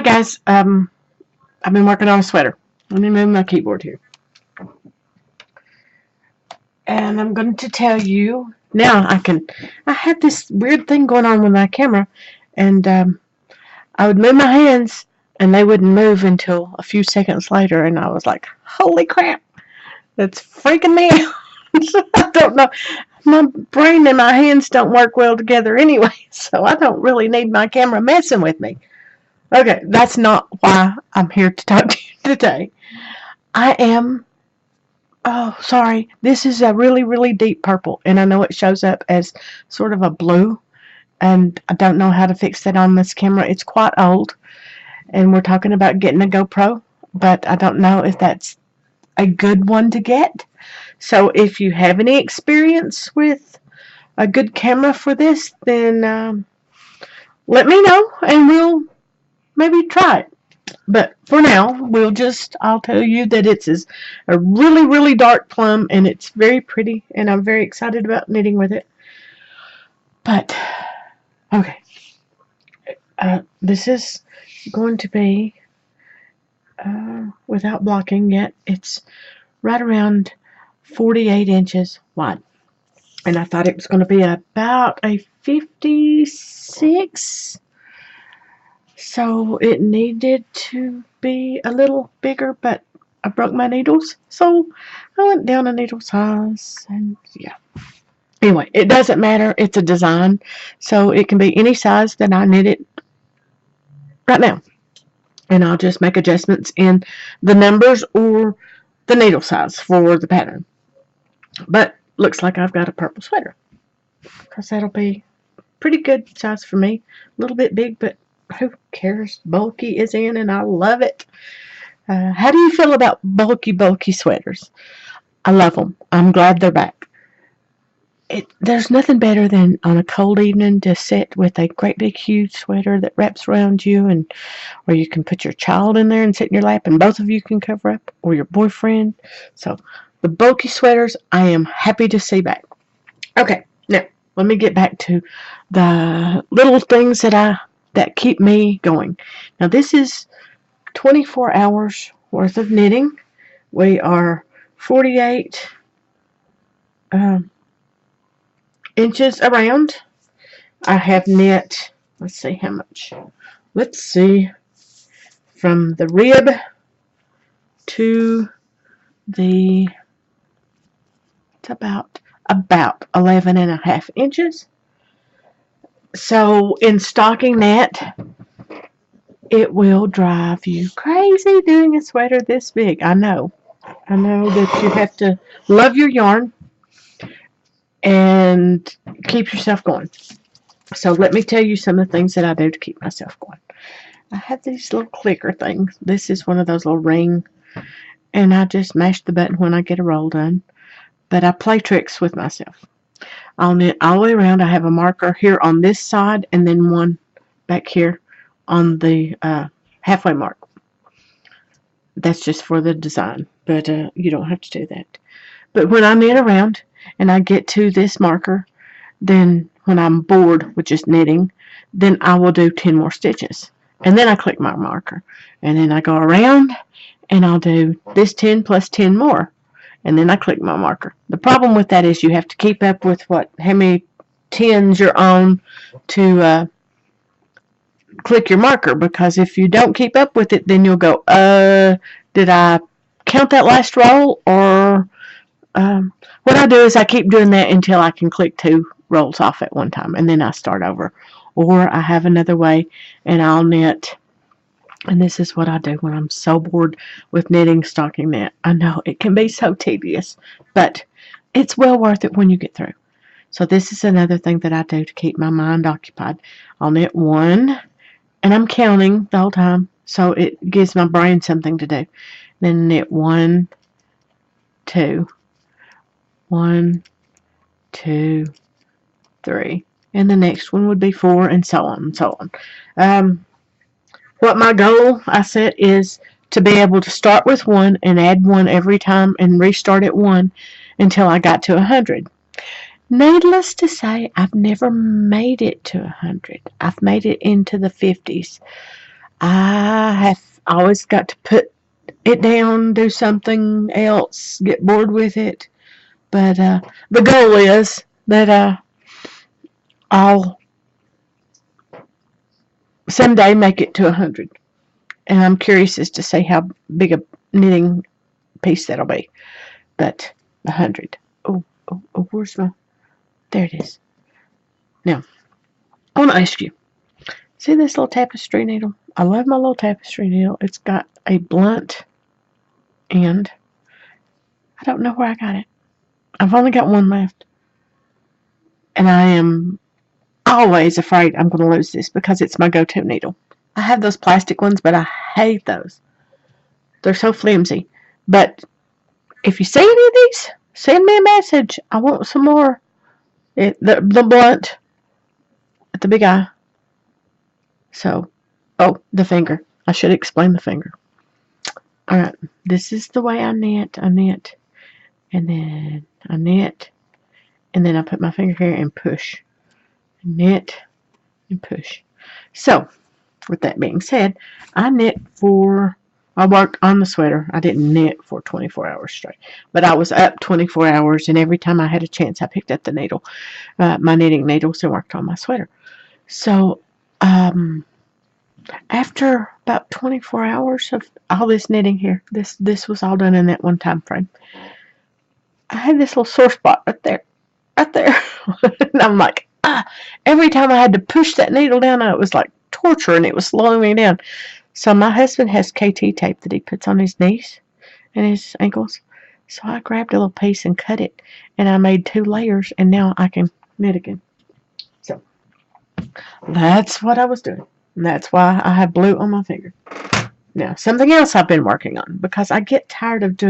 guys, I've been working on a sweater. Let me move my keyboard here. And I'm going to tell you, now I had this weird thing going on with my camera, and I would move my hands, and they wouldn't move until a few seconds later, and I was like, holy crap, that's freaking me out. I don't know. My brain and my hands don't work well together anyway, so I don't really need my camera messing with me. Okay, that's not why I'm here to talk to you today. Oh, sorry, this is a really, really deep purple, and I know it shows up as sort of a blue, and I don't know how to fix that on this camera. It's quite old, and we're talking about getting a GoPro, but I don't know if that's a good one to get. So if you have any experience with a good camera for this, then let me know, and we'll maybe try it. But for now, I'll tell you that it's a really, really dark plum, and it's very pretty, and I'm very excited about knitting with it. But, okay. This is going to be, without blocking yet, it's right around 48 inches wide. And I thought it was going to be about a 56. So it needed to be a little bigger, but I broke my needles, so I went down a needle size, and yeah. Anyway, it doesn't matter. It's a design, so it can be any size that I knit it right now. And I'll just make adjustments in the numbers or the needle size for the pattern. But looks like I've got a purple sweater, because that'll be pretty good size for me. A little bit big, but who cares? Bulky is in, and I love it. How do you feel about bulky sweaters? I love them. I'm glad they're back. There's nothing better than on a cold evening to sit with a great big huge sweater that wraps around you, and or you can put your child in there and sit in your lap, and both of you can cover up, or your boyfriend. So the bulky sweaters, I am happy to see back. Okay, now let me get back to the little things that keep me going. Now this is 24 hours worth of knitting. We are 48 inches around. I have knit, let's see how much. Let's see, from the rib to it's about 11 and a half inches. So in stocking that, it will drive you crazy doing a sweater this big. I know that you have to love your yarn and keep yourself going. So let me tell you some of the things that I do to keep myself going. I have these little clicker things. This is one of those little ring, and I just mash the button when I get a roll done. But I play tricks with myself. I'll knit all the way around. I have a marker here on this side, and then one back here on the halfway mark. That's just for the design, but you don't have to do that. But when I knit around and I get to this marker, then when I'm bored with just knitting, then I will do 10 more stitches. And then I click my marker. And then I go around and I'll do this 10 plus 10 more. And then I click my marker. The problem with that is you have to keep up with how many 10s you're on to click your marker, because if you don't keep up with it, then you'll go, did I count that last roll? Or what I do is I keep doing that until I can click 2 rolls off at one time, and then I start over. Or I have another way, and I'll knit. And this is what I do when I'm so bored with knitting stocking knit. I know it can be so tedious, but it's well worth it when you get through. So this is another thing that I do to keep my mind occupied. I'll knit 1, and I'm counting the whole time, so it gives my brain something to do. Then knit 1, 2, 1, 2, 3, and the next one would be 4, and so on and so on. What my goal I set is to be able to start with 1 and add 1 every time and restart at 1 until I got to 100. Needless to say, I've never made it to 100. I've made it into the 50s. I have always got to put it down, do something else, get bored with it. But the goal is that I'll someday make it to 100. And I'm curious as to see how big a knitting piece that'll be. But 100. Oh, where's my... There it is. Now, I want to ask you, see this little tapestry needle? I love my little tapestry needle. It's got a blunt end. I don't know where I got it. I've only got one left. And I am always afraid I'm going to lose this because it's my go-to needle. I have those plastic ones, but I hate those. They're so flimsy. But if you see any of these, send me a message. I want some more. The blunt at the big eye. So, oh, the finger. I should explain the finger. Alright, this is the way I knit. I knit, and then I knit, and then I put my finger here and push. Knit and push. So, with that being said, I worked on the sweater. I didn't knit for 24 hours straight, but I was up 24 hours, and every time I had a chance, I picked up the needle, my knitting needles, and worked on my sweater. So, after about 24 hours of all this knitting here, this was all done in that one time frame. I had this little sore spot right there. And I'm like, every time I had to push that needle down, it was like torture, and it was slowing me down. So my husband has KT tape that he puts on his knees and his ankles. So I grabbed a little piece and cut it, and I made 2 layers, and now I can knit again. So that's what I was doing. And that's why I have blue on my finger. Now, something else I've been working on, because I get tired of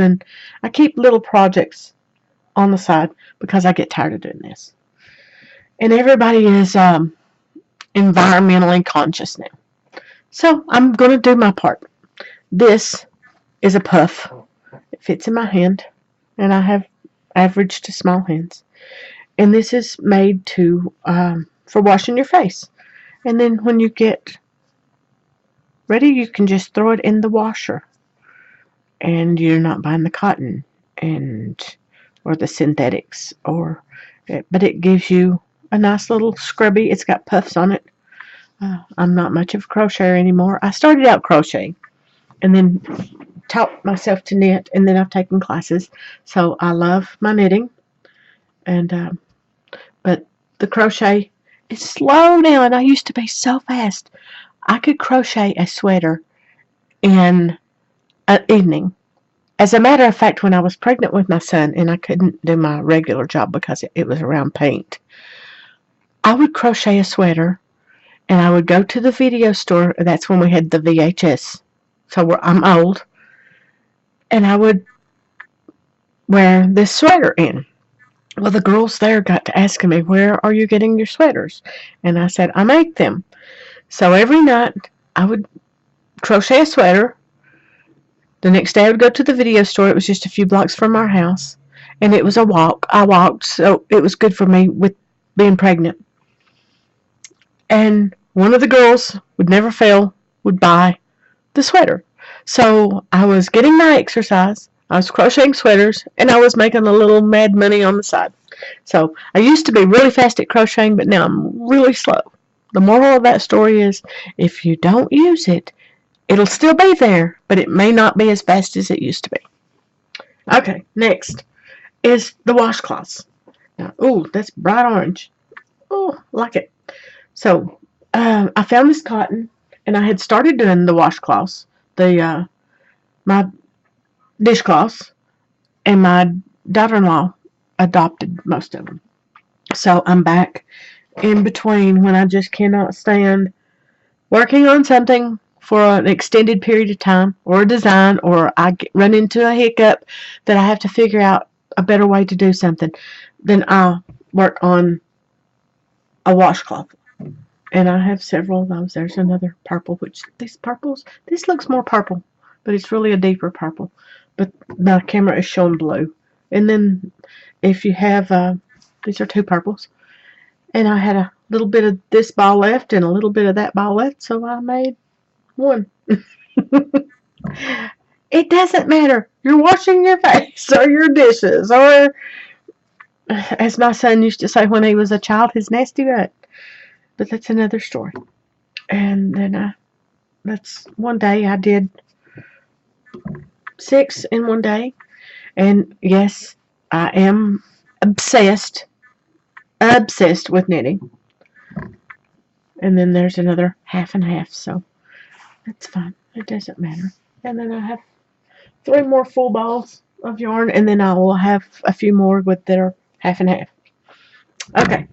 I keep little projects on the side because I get tired of doing this. And everybody is environmentally conscious now. So I'm going to do my part. This is a puff. It fits in my hand, and I have average to small hands. And this is made for washing your face. And then when you get ready, you can just throw it in the washer. And you're not buying the cotton or the synthetics, but it gives you a nice little scrubby. It's got puffs on it. I'm not much of a crocheter anymore. I started out crocheting and then taught myself to knit, and then I've taken classes. So I love my knitting, but the crochet is slow now, and I used to be so fast. I could crochet a sweater in an evening. As a matter of fact, when I was pregnant with my son and I couldn't do my regular job because it was around paint, I would crochet a sweater, and I would go to the video store. That's when we had the VHS. So I'm old. And I would wear this sweater in. Well, the girls there got to asking me, where are you getting your sweaters? And I said, I make them. So every night I would crochet a sweater. The next day I would go to the video store. It was just a few blocks from our house. And it was a walk. I walked, so it was good for me with being pregnant. And one of the girls would never fail, would buy the sweater. So I was getting my exercise, I was crocheting sweaters, and I was making a little mad money on the side. So I used to be really fast at crocheting, but now I'm really slow. The moral of that story is, if you don't use it, it'll still be there, but it may not be as fast as it used to be. Okay, next is the washcloths. Now, ooh, that's bright orange. Oh, like it. So I found this cotton, and I had started doing the washcloths, my dishcloths, and my daughter-in-law adopted most of them. So I'm back in between when I just cannot stand working on something for an extended period of time, or a design, or I run into a hiccup that I have to figure out a better way to do something. Then I'll work on a washcloth. And I have several of those. There's another purple, which these purples, this looks more purple, but it's really a deeper purple. But my camera is showing blue. And then if you have, these are 2 purples. And I had a little bit of this ball left and a little bit of that ball left, so I made One. It doesn't matter. You're washing your face or your dishes or, as my son used to say when he was a child, his nasty butt. But that's another story. And then that's one day I did 6 in one day. And yes, I am obsessed with knitting. And then there's another half and half, so that's fine. It doesn't matter. And then I have 3 more full balls of yarn, and then I will have a few more with that are half and half. Okay,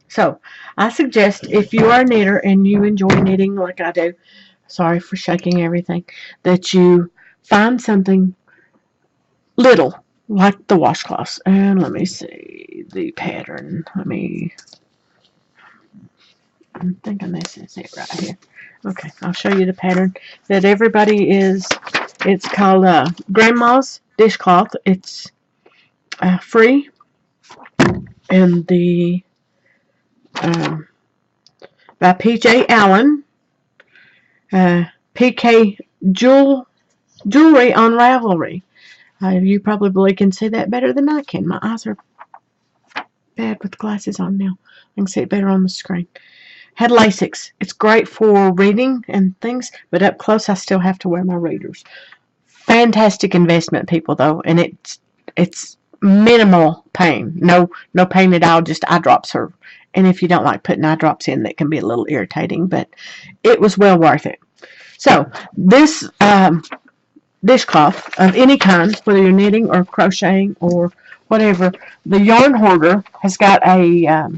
so I suggest if you are a knitter and you enjoy knitting like I do, sorry for shaking everything, that you find something little like the washcloths. And let me see the pattern. I'm thinking this is it right here. Okay, I'll show you the pattern that everybody is. It's called Grandma's Dishcloth. It's free, and the by P.J. Allen, PK Jewelry on Ravelry. You probably can see that better than I can. My eyes are bad with glasses on now. I can see it better on the screen. Had Lasix. It's great for reading and things, but up close I still have to wear my readers. Fantastic investment, people, though, and it's minimal pain. No pain at all, just eye drops are. And if you don't like putting eye drops in, that can be a little irritating, but it was well worth it. So this dishcloth of any kind, whether you're knitting or crocheting or whatever, the Yarn Hoarder has got a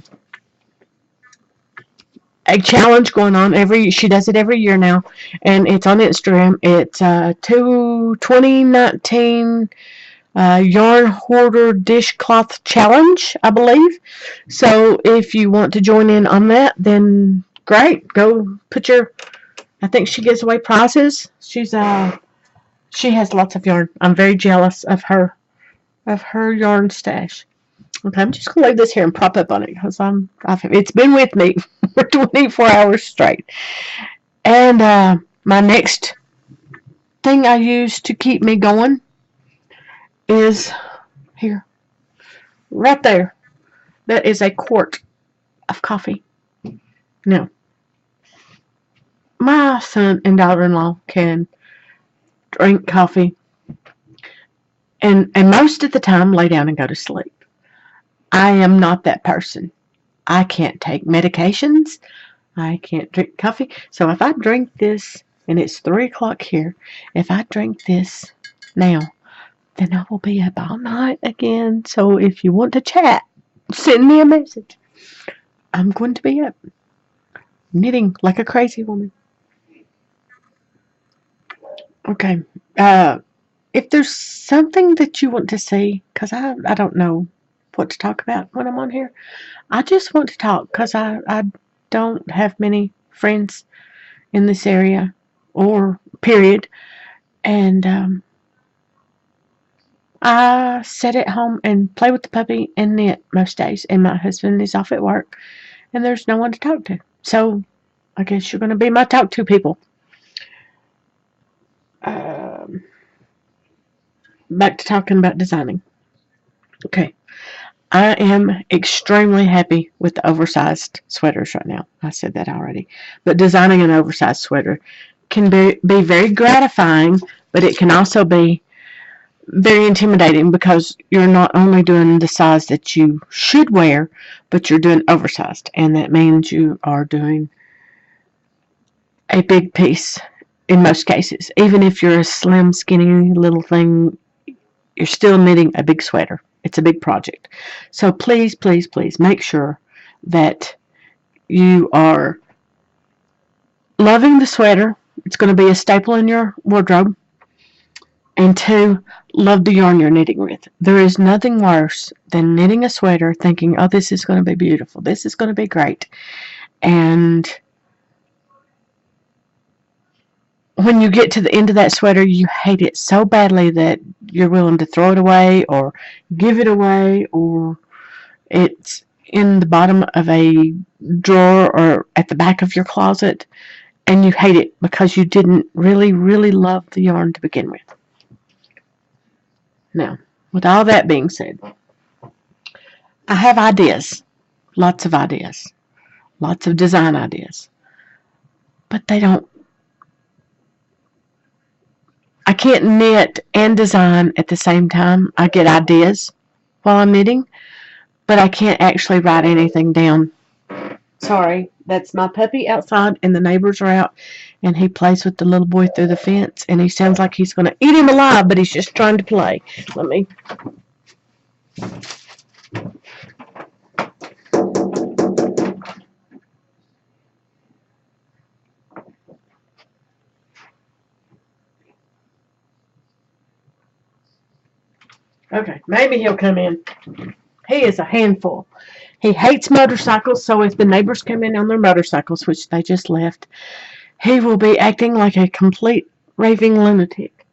challenge going on. She does it every year now, and it's on Instagram. It's 2019 Yarn Hoarder Dishcloth Challenge, I believe. So if you want to join in on that, then great. Go put your. I think she gives away prizes. She has lots of yarn. I'm very jealous of her yarn stash. Okay, I'm just gonna leave this here and prop up on it because it's been with me for 24 hours straight. And my next thing I use to keep me going is here, right there. That is a quart of coffee. Now, my son and daughter-in-law can drink coffee and most of the time lay down and go to sleep. I am not that person. I can't take medications. I can't drink coffee. So if I drink this, and it's 3 o'clock here, if I drink this now, then I will be up all night again. So if you want to chat, send me a message. I'm going to be up knitting like a crazy woman. Okay. If there's something that you want to see, because I don't know what to talk about when I'm on here. I just want to talk because I don't have many friends in this area, or period. And I sit at home and play with the puppy and knit most days. And my husband is off at work, and there's no one to talk to. So I guess you're going to be my talk to people. Back to talking about designing. Okay. I am extremely happy with the oversized sweaters right now. I said that already. But designing an oversized sweater can be very gratifying, but it can also be very intimidating because you're not only doing the size that you should wear, but you're doing oversized. And that means you are doing a big piece in most cases. Even if you're a slim, skinny little thing, you're still knitting a big sweater. It's a big project. So please, please, please make sure that you are loving the sweater. It's going to be a staple in your wardrobe. And 2, love the yarn you're knitting with. There is nothing worse than knitting a sweater thinking, oh, this is going to be beautiful. This is going to be great. And when you get to the end of that sweater, you hate it so badly that you're willing to throw it away or give it away, or it's in the bottom of a drawer or at the back of your closet, and you hate it because you didn't really, really love the yarn to begin with. Now, with all that being said, I have ideas, lots of ideas, lots of design ideas, but I can't knit and design at the same time. I get ideas while I'm knitting, but I can't actually write anything down. Sorry, that's my puppy outside, and the neighbors are out, and he plays with the little boy through the fence, and he sounds like he's going to eat him alive, but he's just trying to play. Let me... Okay, maybe he'll come in. He is a handful. He hates motorcycles, so if the neighbors come in on their motorcycles, which they just left, he will be acting like a complete raving lunatic.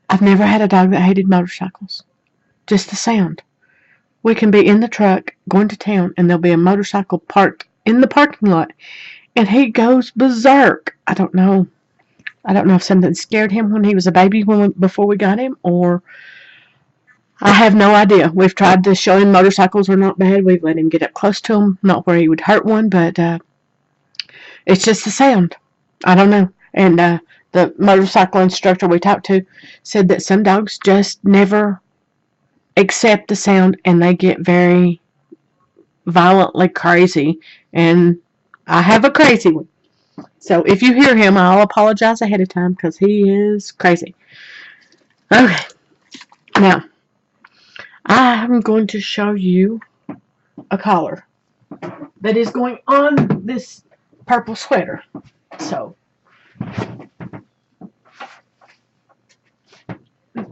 I've never had a dog that hated motorcycles. Just the sound. We can be in the truck going to town, and there'll be a motorcycle parked in the parking lot, and he goes berserk. I don't know if something scared him when he was a baby before we got him, or I have no idea. We've tried to show him motorcycles are not bad. We've let him get up close to them, not where he would hurt one, but it's just the sound. I don't know. And the motorcycle instructor we talked to said that some dogs just never accept the sound, and they get very violently crazy. And I have a crazy one. So if you hear him, I'll apologize ahead of time because he is crazy. Okay. Now, I'm going to show you a collar that is going on this purple sweater. So,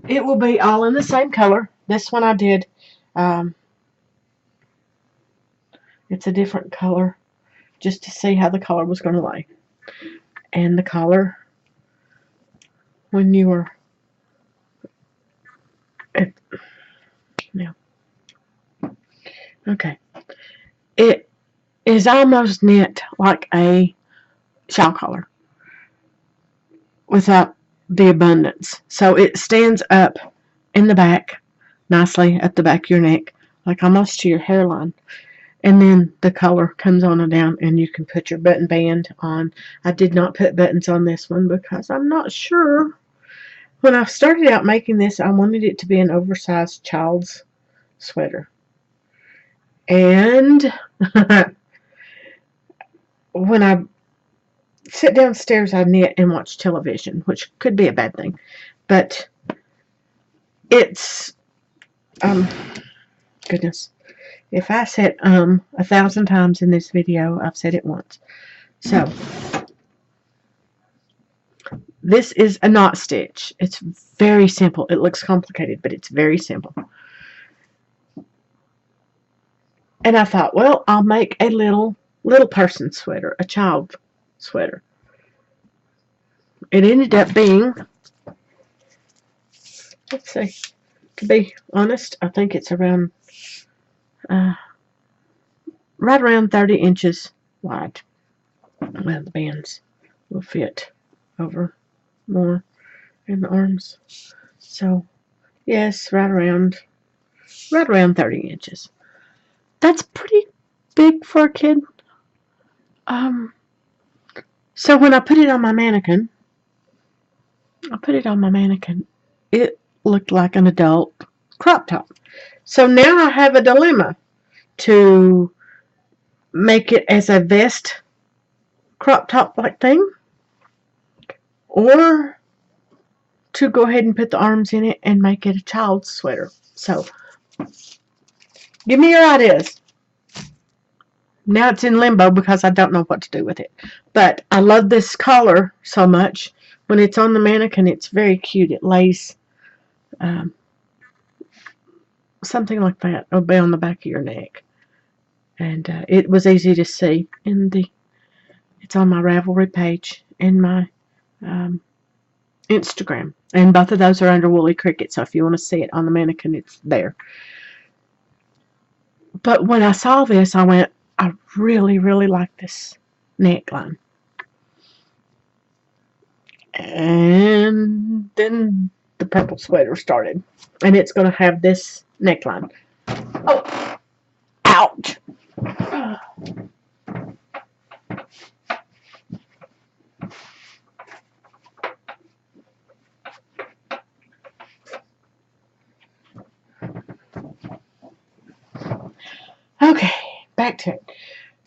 it will be all in the same color. This one I did, it's a different color just to see how the collar was going to lay. And the collar, when you are, now, okay, it is almost knit like a shawl collar without the abundance. So it stands up in the back, nicely at the back of your neck, like almost to your hairline. And then the collar comes on and down, and you can put your button band on. I did not put buttons on this one because I'm not sure. When I started out making this, I wanted it to be an oversized child's sweater. And when I sit downstairs, I knit and watch television, which could be a bad thing. But it's, goodness. If I said 1,000 times in this video, I've said it once. So, this is a knot stitch. It's very simple. It looks complicated, but it's very simple. And I thought, well, I'll make a little person sweater, a child sweater. It ended up being, let's see, to be honest, I think it's around, right around 30 inches wide. Well, the bands will fit over more in the arms. So, yes, right around 30 inches. That's pretty big for a kid. So when I put it on my mannequin, it looked like an adult crop top. So now I have a dilemma to make it as a vest crop top like thing, or to go ahead and put the arms in it and make it a child's sweater. So give me your ideas. Now it's in limbo because I don't know what to do with it. But I love this collar so much. When it's on the mannequin, it's very cute. It lays something like that. It'll be on the back of your neck. And it was easy to see in it's on my Ravelry page and my Instagram. And both of those are under Woolly Cricket. So if you want to see it on the mannequin, it's there. But when I saw this, I went, I really, really like this neckline. And then the purple sweater started. And it's going to have this neckline. Oh, ouch. Okay, back to it.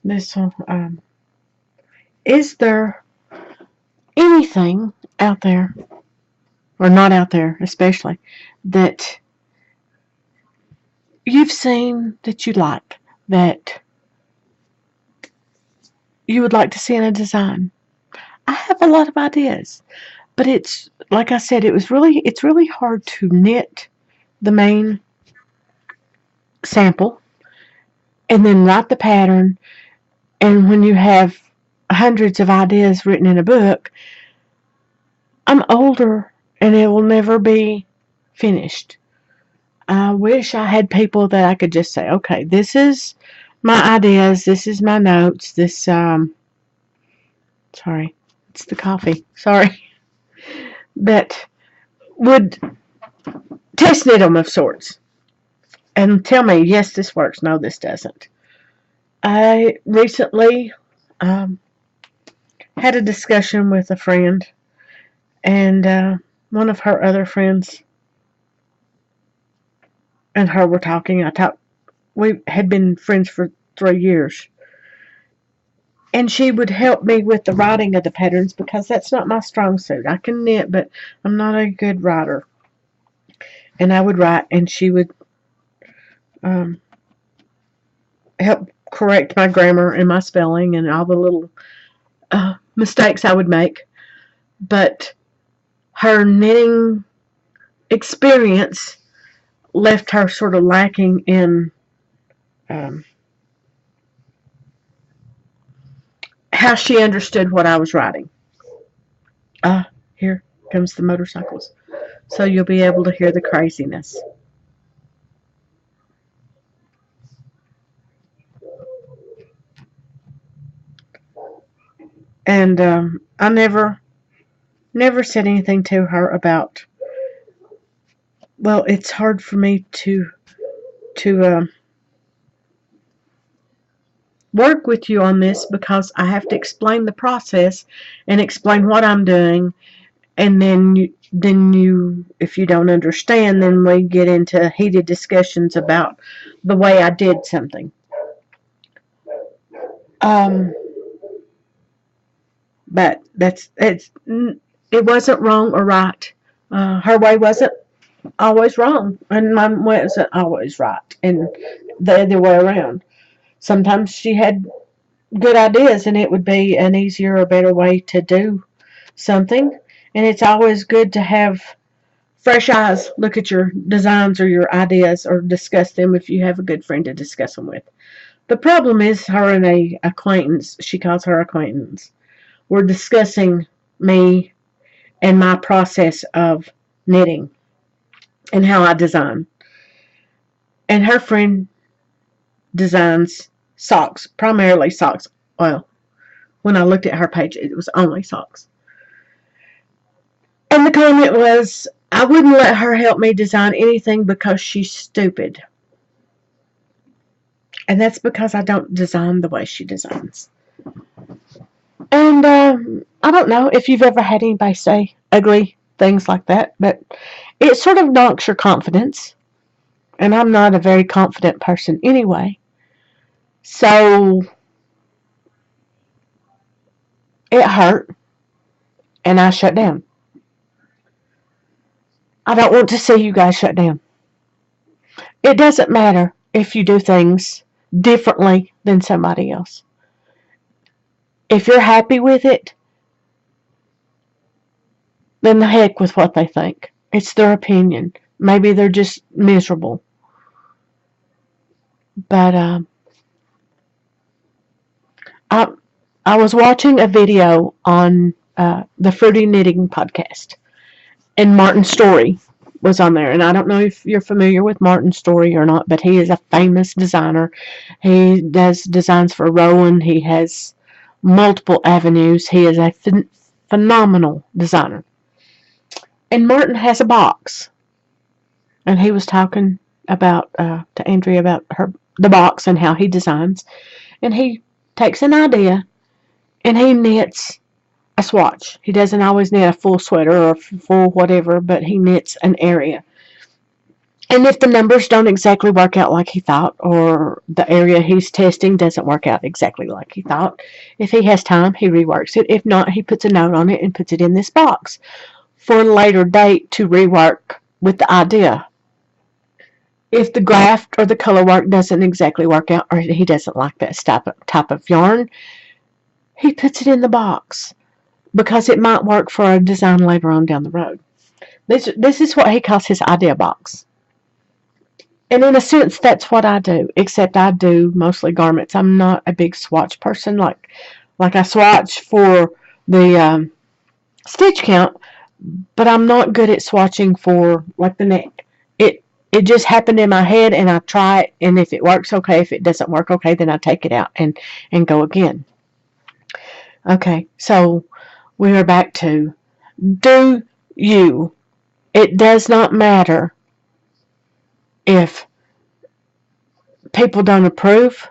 This one. Is there anything out there, or not out there especially, that you've seen that you like, that you would like to see in a design? I have a lot of ideas, but it's like I said, it's really hard to knit the main sample and then write the pattern. And when you have hundreds of ideas written in a book, I'm older and it will never be finished. I wish I had people that I could just say, okay, this is my ideas, this is my notes, sorry, it's the coffee, sorry, that would test knit them of sorts and tell me, yes, this works, no, this doesn't. I recently had a discussion with a friend, and one of her other friends and her were talking. We had been friends for 3 years. And she would help me with the writing of the patterns because that's not my strong suit. I can knit, but I'm not a good writer. And I would write, and she would help correct my grammar and my spelling and all the little mistakes I would make. But her knitting experience left her sort of lacking in how she understood what I was writing. Here comes the motorcycles. So you'll be able to hear the craziness. And I never said anything to her about, well, it's hard for me to work with you on this because I have to explain the process and explain what I'm doing, and then you if you don't understand, then we get into heated discussions about the way I did something. But it wasn't wrong or right. Her way wasn't always wrong, and mine wasn't always right, and the other way around. Sometimes she had good ideas, and it would be an easier or better way to do something. And it's always good to have fresh eyes look at your designs or your ideas or discuss them if you have a good friend to discuss them with. The problem is her and a acquaintance, she calls her acquaintance, were discussing me and my process of knitting and how I design. And her friend designs socks, primarily socks. Well, when I looked at her page, it was only socks. And the comment was, I wouldn't let her help me design anything because she's stupid. And that's because I don't design the way she designs. And I don't know if you've ever had anybody say ugly things like that, but it sort of knocks your confidence. And I'm not a very confident person anyway. So it hurt, and I shut down. I don't want to see you guys shut down. It doesn't matter if you do things differently than somebody else. If you're happy with it, then the heck with what they think. It's their opinion. Maybe they're just miserable. But I was watching a video on the Fruity Knitting podcast, and Martin Story was on there. And I don't know if you're familiar with Martin Story or not, but he is a famous designer. He does designs for Rowan. He has multiple avenues. He is a Phenomenal designer. And Martin has a box. And he was talking about to Andrea about the box and how he designs. And he takes an idea and he knits a swatch. He doesn't always knit a full sweater or a full whatever, but he knits an area. And if the numbers don't exactly work out like he thought, or the area he's testing doesn't work out exactly like he thought, if he has time, he reworks it. If not, he puts a note on it and puts it in this box for a later date to rework with the idea. If the graft or the color work doesn't exactly work out, or he doesn't like that type of yarn, he puts it in the box because it might work for a design later on down the road. This is what he calls his idea box. And in a sense, that's what I do, except I do mostly garments. I'm not a big swatch person. Like I swatch for the stitch count, but I'm not good at swatching for like the neck. It just happened in my head, and I try it, and if it works, okay. If it doesn't work, okay, then I take it out and go again. Okay, so we are back to do you. It does not matter if people don't approve.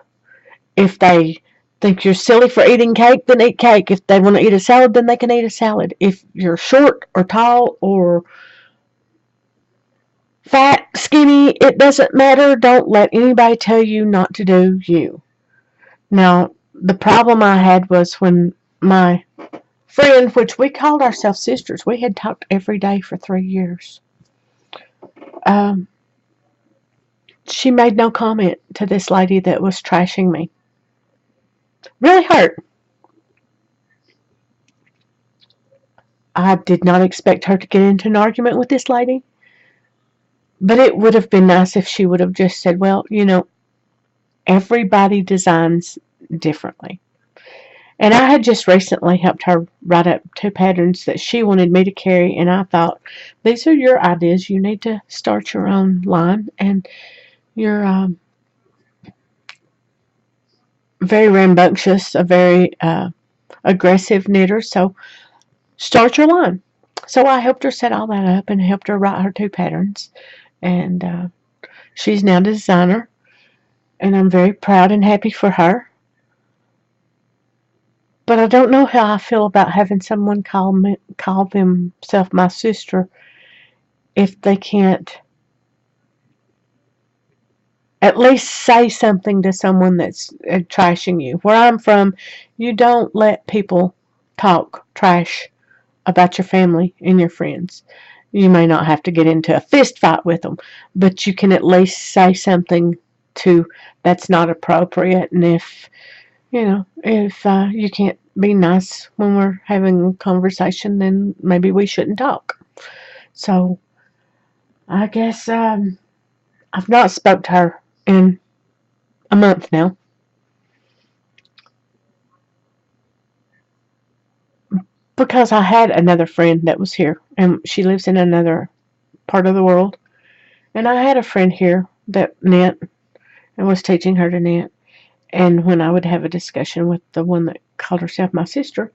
If they think you're silly for eating cake, then eat cake. If they want to eat a salad, then they can eat a salad. If you're short or tall or fat, skinny, it doesn't matter. Don't let anybody tell you not to do you. Now, the problem I had was when my friend, which we called ourselves sisters, we had talked every day for 3 years. She made no comment to this lady that was trashing me. Really hurt. I did not expect her to get into an argument with this lady. But it would have been nice if she would have just said, well, everybody designs differently. And I had just recently helped her write up 2 patterns that she wanted me to carry, and I thought, these are your ideas. You need to start your own line, and you're very rambunctious, a very aggressive knitter, so start your line. So I helped her set all that up and helped her write her 2 patterns. And she's now a designer, and I'm very proud and happy for her. But I don't know how I feel about having someone call themselves my sister if they can't at least say something to someone that's trashing you. Where I'm from, you don't let people talk trash about your family and your friends. You may not have to get into a fist fight with them, but you can at least say something that's not appropriate. And if you can't be nice when we're having a conversation, then maybe we shouldn't talk. So I guess I've not spoke to her in a month now. Because I had another friend that was here, and she lives in another part of the world. And I had a friend here that knit and was teaching her to knit. And when I would have a discussion with the one that called herself my sister,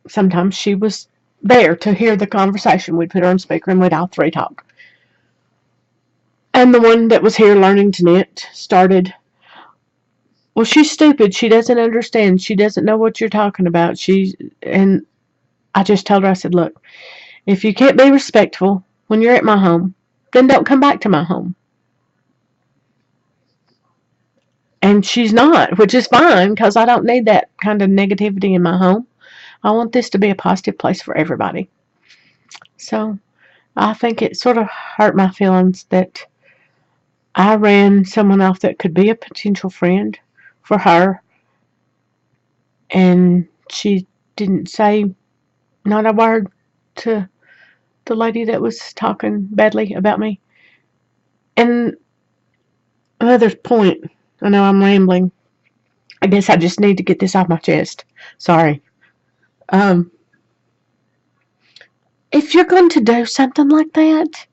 sometimes she was there to hear the conversation. We'd put her on speaker and we'd all 3 talk. And the one that was here learning to knit started, well, she's stupid. She doesn't understand. She doesn't know what you're talking about. And I just told her, I said, look, if you can't be respectful when you're at my home, then don't come back to my home. And she's not, which is fine, because I don't need that kind of negativity in my home. I want this to be a positive place for everybody. So I think it sort of hurt my feelings that I ran someone off that could be a potential friend for her, and she didn't say not a word to the lady that was talking badly about me. And another point, I know I'm rambling. I guess I just need to get this off my chest. Sorry. If you're going to do something like that,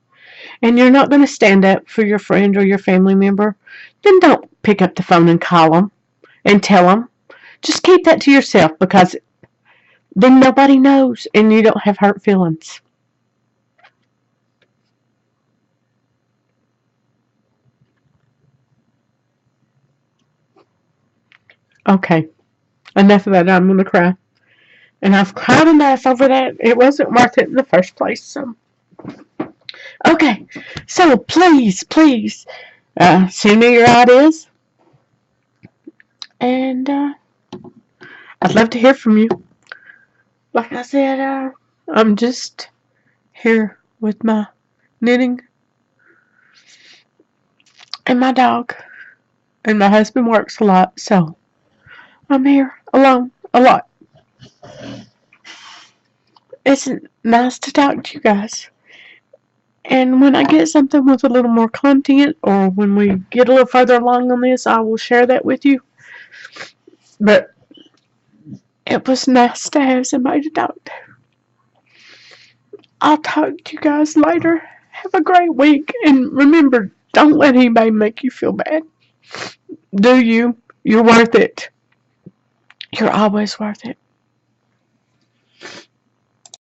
and you're not going to stand up for your friend or your family member, then don't pick up the phone and call them and tell them. Just keep that to yourself, because then nobody knows and you don't have hurt feelings. Okay, enough of that. I'm going to cry. And I've cried enough over that. It wasn't worth it in the first place. So, okay. So, please, send me your ideas. And I'd love to hear from you. Like I said, I'm just here with my knitting and my dog. And my husband works a lot, so I'm here alone a lot. It's nice to talk to you guys. And when I get something with a little more content, or when we get a little further along on this, I will share that with you. But it was nice to have somebody to talk to. I'll talk to you guys later. Have a great week. And remember, don't let anybody make you feel bad. Do you? You're worth it. You're always worth it.